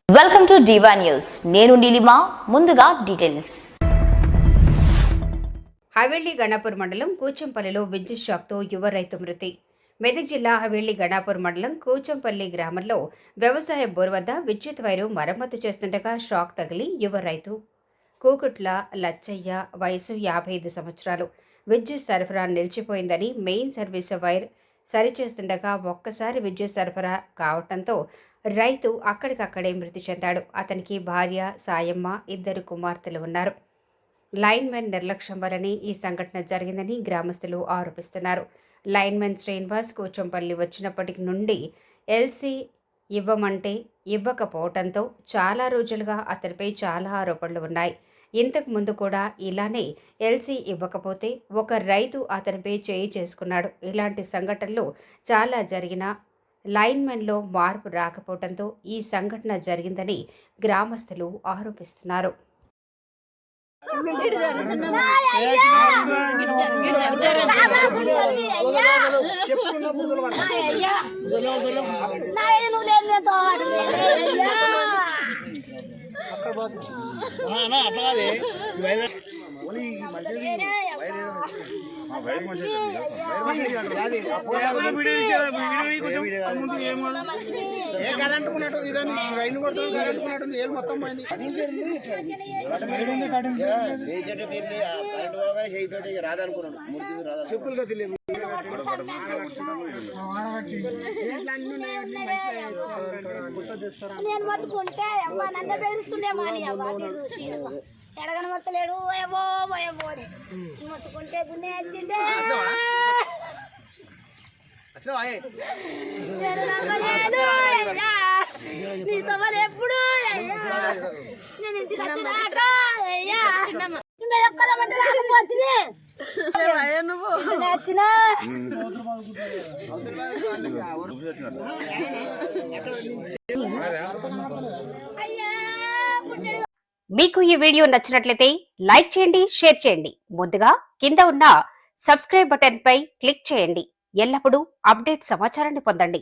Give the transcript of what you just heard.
Welcome to డివా news. నేను నీలిమా. ముందుగా details. హవేళి Ganapur మండలం కూచంపల్లిలో విద్యుత్ షాక్తో యువ రైతు మృతి. మెదక్ జిల్లా హవేళి గణాపూర్ మండలం కూచంపల్లి గ్రామంలో వ్యవసాయ బోర్ వద్ద విద్యుత్ వైరు మరమ్మతు చేస్తుండగా షాక్ తగిలి యువ రైతు కూకుట్ల లచ్చయ్య వయసు 55 సంవత్సరాలు. విద్యుత్ సరఫరా నిలిచిపోయిందని మెయిన్ సర్వీస్ వైర్ సరిచేస్తుండగా ఒక్కసారి విద్యుత్ సరఫరా కావటంతో రైతు అక్కడికక్కడే మృతి చెందాడు. అతనికి భార్య సాయమ్మ, 2 కుమార్తెలు ఉన్నారు. లైన్మెన్ నిర్లక్ష్యం వల్లనే ఈ సంఘటన జరిగిందని గ్రామస్తులు ఆరోపిస్తున్నారు. లైన్మెన్ శ్రీనివాస్ కూచంపల్లి వచ్చినప్పటి నుండి ఎల్సీ ఇవ్వమంటే ఇవ్వకపోవడంతో చాలా రోజులుగా అతనిపై చాలా ఆరోపణలు ఉన్నాయి. ఇంతకు ముందు కూడా ఇలానే ఎల్సీ ఇవ్వకపోతే ఒక రైతు అతనిపై చేయి చేసుకున్నాడు. ఇలాంటి సంఘటనలు చాలా జరిగినా లైన్మెన్లో మార్పు రాకపోవడంతో ఈ సంఘటన జరిగిందని గ్రామస్తులు ఆరోపిస్తున్నారు. నేను బతుకుంటే నంద బెదిరిస్తుండేమో అని ఎడగన మొత్తలేడు ఏమో ఏమో మొత్తుకుంటే గున్నే వచ్చిండే నీ సవాలు ఎప్పుడు నేను ఇంటికి వచ్చినాక ఎక్కడమంటే రాకపోతుంది వచ్చినా మీకు ఈ వీడియో నచ్చినట్లయితే లైక్ చేయండి, షేర్ చేయండి. ముందుగా కింద ఉన్న సబ్స్క్రైబ్ బటన్ పై క్లిక్ చేయండి. ఎల్లప్పుడూ అప్డేట్ సమాచారాన్ని పొందండి.